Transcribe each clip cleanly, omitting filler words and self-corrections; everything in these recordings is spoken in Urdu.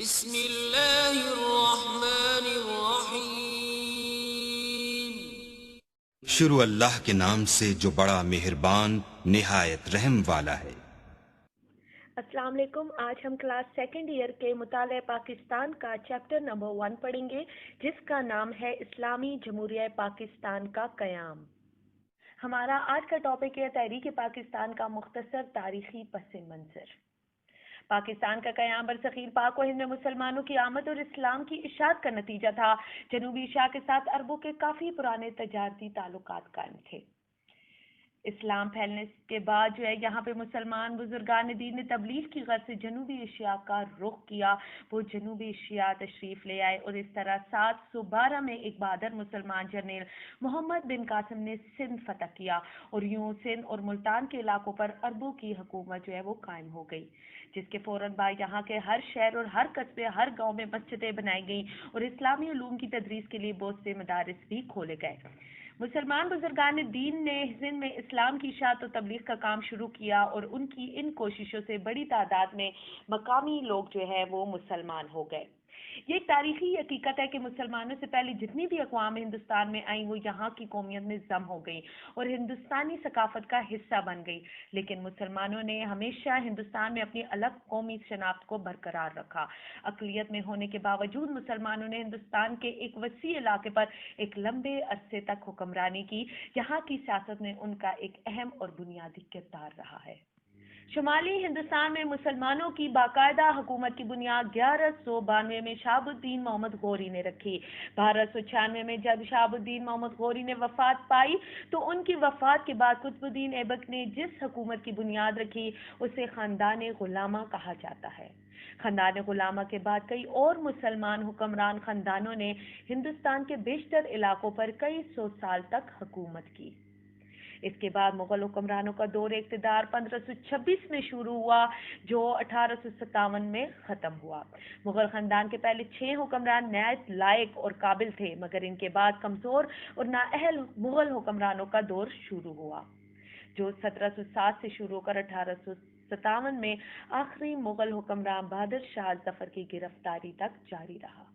بسم اللہ الرحمن الرحیم۔ شروع اللہ کے نام سے جو بڑا مہربان نہایت رحم والا ہے۔ السلام علیکم۔ آج ہم کلاس سیکنڈ ایئر کے مطالعہ پاکستان کا چیپٹر نمبر 1 پڑھیں گے، جس کا نام ہے اسلامی جمہوریہ پاکستان کا قیام۔ ہمارا آج کا ٹاپک ہے تحریک پاکستان کا مختصر تاریخی پس منظر۔ پاکستان کا قیام برصغیر پاک و ہند میں مسلمانوں کی آمد اور اسلام کی اشاعت کا نتیجہ تھا۔ جنوبی ایشیا کے ساتھ عربوں کے کافی پرانے تجارتی تعلقات قائم تھے۔ اسلام پھیلنے کے بعد یہاں پہ مسلمان بزرگان دین نے تبلیغ کی غرض سے جنوبی ایشیا کا رخ کیا۔ وہ جنوبی ایشیا تشریف لے آئے اور اس طرح 712 میں ایک بہادر مسلمان جرنیل محمد بن قاسم نے سندھ فتح کیا اور یوں سندھ اور ملتان کے علاقوں پر عربوں کی حکومت وہ قائم ہو گئی، جس کے فوراً بعد یہاں کے ہر شہر اور ہر قصبے، ہر گاؤں میں مسجدیں بنائی گئیں اور اسلامی علوم کی تدریس کے لیے بہت سے مدارس بھی کھولے گئے۔ مسلمان بزرگان دین نے سندھ میں اسلام کی اشاعت و تبلیغ کا کام شروع کیا اور ان کی ان کوششوں سے بڑی تعداد میں مقامی لوگ وہ مسلمان ہو گئے۔ یہ ایک تاریخی حقیقت ہے کہ مسلمانوں سے پہلے جتنی بھی اقوام ہندوستان میں آئیں وہ یہاں کی قومیت میں ضم ہو گئی اور ہندوستانی ثقافت کا حصہ بن گئی، لیکن مسلمانوں نے ہمیشہ ہندوستان میں اپنی الگ قومی شناخت کو برقرار رکھا۔ اقلیت میں ہونے کے باوجود مسلمانوں نے ہندوستان کے ایک وسیع علاقے پر ایک لمبے عرصے تک حکمرانی کی۔ یہاں کی سیاست میں ان کا ایک اہم اور بنیادی کردار رہا ہے۔ شمالی ہندوستان میں مسلمانوں کی باقاعدہ حکومت کی بنیاد 1192 میں شہاب الدین محمد غوری نے رکھی۔ 1296 میں جب شہاب الدین محمد غوری نے وفات پائی تو ان کی وفات کے بعد قطب الدین ایبک نے جس حکومت کی بنیاد رکھی اسے خاندان غلامہ کہا جاتا ہے۔ خاندان غلامہ کے بعد کئی اور مسلمان حکمران خاندانوں نے ہندوستان کے بیشتر علاقوں پر کئی سو سال تک حکومت کی۔ اس کے بعد مغل حکمرانوں کا دور اقتدار 1526 میں شروع ہوا جو 1857 میں ختم ہوا۔ مغل خاندان کے پہلے 6 حکمران نہایت لائق اور قابل تھے، مگر ان کے بعد کمزور اور نااہل مغل حکمرانوں کا دور شروع ہوا جو 1707 سے شروع ہو کر 1857 میں آخری مغل حکمران بہادر شاہ ظفر کی گرفتاری تک جاری رہا۔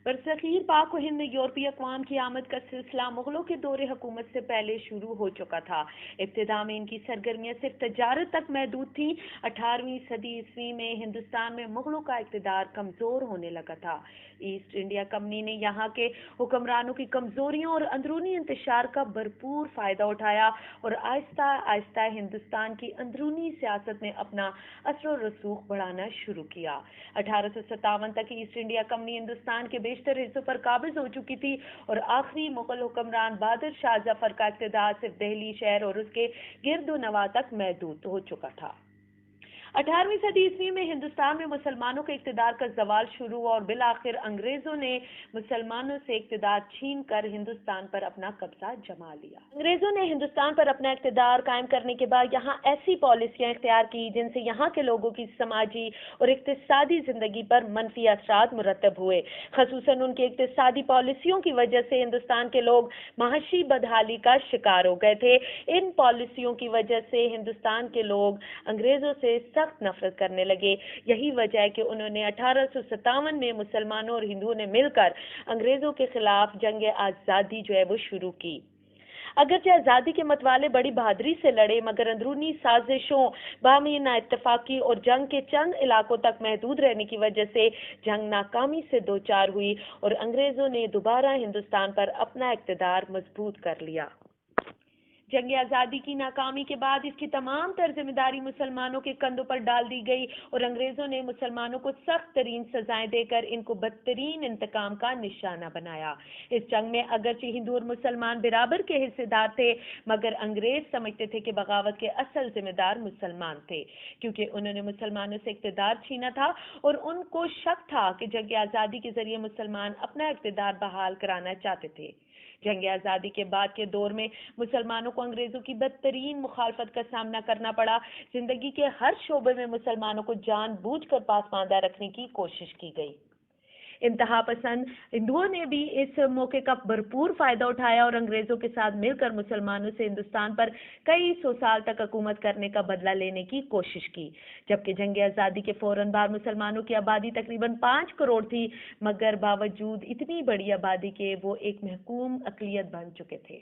برصغیر پاک و ہند میں یورپی اقوام کی آمد کا سلسلہ مغلوں کے دور حکومت سے پہلے شروع ہو چکا تھا۔ ابتدا میں ان کی سرگرمیاں صرف تجارت تک محدود تھیں۔ 18ویں صدی عیسوی میں ہندوستان میں مغلوں کا اقتدار کمزور ہونے لگا تھا۔ ایسٹ انڈیا کمپنی نے یہاں کے حکمرانوں کی کمزوریوں اور اندرونی انتشار کا بھرپور فائدہ اٹھایا اور آہستہ آہستہ ہندوستان کی اندرونی سیاست میں اپنا اثر و رسوخ بڑھانا شروع کیا۔ 1857 تک ایسٹ انڈیا کمپنی ہندوستان کے بیشتر حصوں پر قابض ہو چکی تھی اور آخری مغل حکمران بہادر شاہ ظفر کا اقتدار صرف دہلی شہر اور اس کے گرد و نواح تک محدود ہو چکا تھا۔ 18ویں صدی عیسوی میں ہندوستان میں مسلمانوں کے اقتدار کا زوال شروع ہوا اور بالآخر انگریزوں نے مسلمانوں سے اقتدار چھین کر ہندوستان پر اپنا قبضہ جما لیا۔ انگریزوں نے ہندوستان پر اپنا اقتدار قائم کرنے کے بعد یہاں ایسی پالیسیاں اختیار کی جن سے یہاں کے لوگوں کی سماجی اور اقتصادی زندگی پر منفی اثرات مرتب ہوئے۔ خصوصاً ان کی اقتصادی پالیسیوں کی وجہ سے ہندوستان کے لوگ معاشی بدحالی کا شکار ہو گئے تھے۔ ان پالیسیوں کی وجہ سے ہندوستان کے لوگ انگریزوں سے سخت نفرت کرنے لگے۔ یہی وجہ ہے کہ انہوں نے 1857 میں مسلمانوں اور ہندوؤں نے مل کر انگریزوں کے خلاف جنگ آزادی وہ شروع کی۔ اگرچہ آزادی کے متوالے بڑی بہادری سے لڑے مگر اندرونی سازشوں، باہمی نا اتفاقی اور جنگ کے چند علاقوں تک محدود رہنے کی وجہ سے جنگ ناکامی سے دوچار ہوئی اور انگریزوں نے دوبارہ ہندوستان پر اپنا اقتدار مضبوط کر لیا۔ جنگ آزادی کی ناکامی کے بعد اس کی تمام تر ذمہ داری مسلمانوں کے کندھوں پر ڈال دی گئی اور انگریزوں نے مسلمانوں کو سخت ترین سزائیں دے کر ان کو بدترین انتقام کا نشانہ بنایا۔ اس جنگ میں اگرچہ ہندو اور مسلمان برابر کے حصے دار تھے مگر انگریز سمجھتے تھے کہ بغاوت کے اصل ذمہ دار مسلمان تھے، کیونکہ انہوں نے مسلمانوں سے اقتدار چھینا تھا اور ان کو شک تھا کہ جنگ آزادی کے ذریعے مسلمان اپنا اقتدار بحال کرانا چاہتے تھے۔ جنگ آزادی کے بعد کے دور میں مسلمانوں کو انگریزوں کی بدترین مخالفت کا سامنا کرنا پڑا۔ زندگی کے ہر شعبے میں مسلمانوں کو جان بوجھ کر پاسماندہ رکھنے کی کوشش کی گئی۔ انتہا پسند ہندوؤں نے بھی اس موقع کا بھرپور فائدہ اٹھایا اور انگریزوں کے ساتھ مل کر مسلمانوں سے ہندوستان پر کئی سو سال تک حکومت کرنے کا بدلہ لینے کی کوشش کی، جبکہ جنگ آزادی کے فوراً بعد مسلمانوں کی آبادی تقریباً 5 کروڑ تھی، مگر باوجود اتنی بڑی آبادی کے وہ ایک محکوم اقلیت بن چکے تھے۔